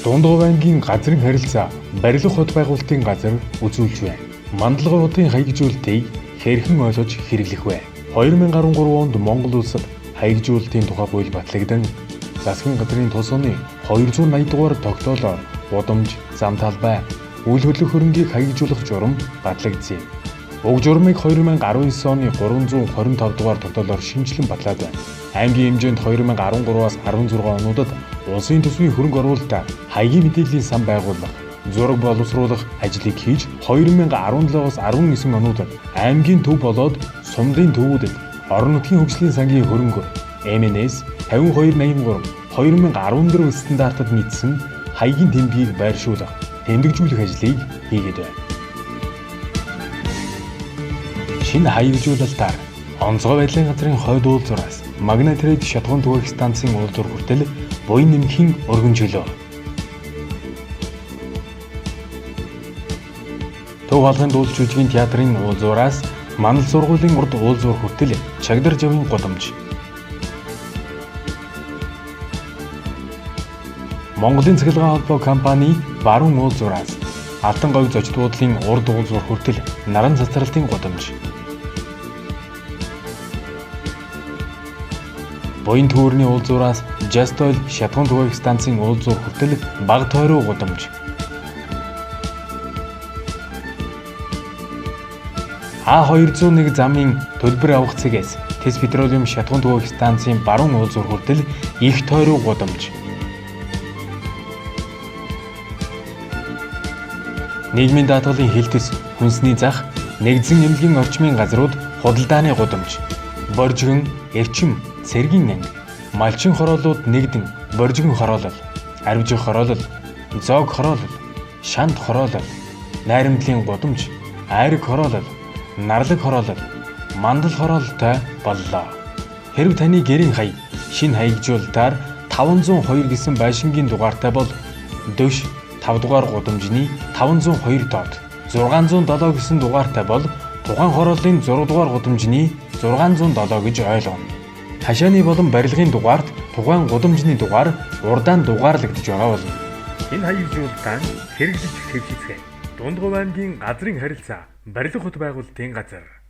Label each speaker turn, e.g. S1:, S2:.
S1: Дундгов аймгийн газрын харилцаа барилга хот байгуулалтын газар үзүүлж байна. Мандалгын хотын хаягжуулалтыг хэрхэн ойлгож хэрэглэх вэ? 2013 онд Монгол улсад хаягжуулалтын тухай хууль батлагдсан. Засгийн газрын тус оны 280 дугаар тогтоолоор гудамж, зам талбай, үйл хөдлөх хөрөнгийг хаягжуулах журам батлагдсан. Уг журмыг 2019 оны 325 дугаар тогтоолоор шинжилэн батлаад байна. Аймгийн хэмжээнд 2013-аас 16 онуудад улсын төсвийн хөрөнгө оруулалтаар хаягийн мэдээллийн сан байгуулах, зураг боловсруулах ажлыг хийж 2017-аас 19 онуудад аймгийн төв болоод сумдын төвүүдэд орон нутгийн хөгжлийн сангийн хөрөнгө MNS 5283 2014 стандартад нийцсэн хаягийн тэмдгийг байршуулах, тэмдэгжүүлэх ажлыг хийгээд байна. Шинэ хаягжуулалтаар онцгой байдлын газрын хойд уулзуураас Магнатрейд шатгуун түгээх станцын уулзуур хүртэл буян нэмхийн өргөнжлөө. Төв халахын дуулж жүжигний театрын уулзуураас Манал сургуулийн урд уулзуур хүртэл Чагдар жавын гудамж. Монголын цахилгаан холбоо компани баруун уулзуураас Алтан говь зочд буудлын урд уулзуур хүртэл наран цацралтын гудамж. Буян түүрний уулзуураас Жастол шатгуун түгээх станцын уулзуур хүртэл баг тойроо гудамж. А201 замын төлбөр авах цэгээс Тэс петролиум шатгуун түгээх станцын баруун уулзуур хүртэл их тойроо гудамж. Нийгмийн даатгалын хилтэс, хүнсний зах, нэгдсэн эмнэлгийн орчмын газрууд худалдааны гудамж. Боржгон, эвчим, цэргийн анги, малчин хороолууд нэгдэн боржгон хороолол, арвижих хороолол, зоог хороолол, шант хороолол, найрамдлын гудамж, айраг хороолол, нарлаг хороолол, мандал хороололтой боллоо. Хэрв таны гэрийн хаяг шинэ хаягжуулалтаар 502 гэсэн байшингийн дугаартай бол дөш 5 дугаар гудамжны 502 доод, 607 гэсэн дугаартай бол тухайн хорооллын 6 дугаар гудамжны 607 гэж ойлгоно. Хашааны болон барилгын дугаарт тухайн гудамжны дугаар урдаан дугаарлагдж байгаа болно. Энэ хаягжуулалтаа хэрэгжиж хэвшицгээ. Дундгов аймгийн газрын харилцаа барилга хот байгуулалтын газар.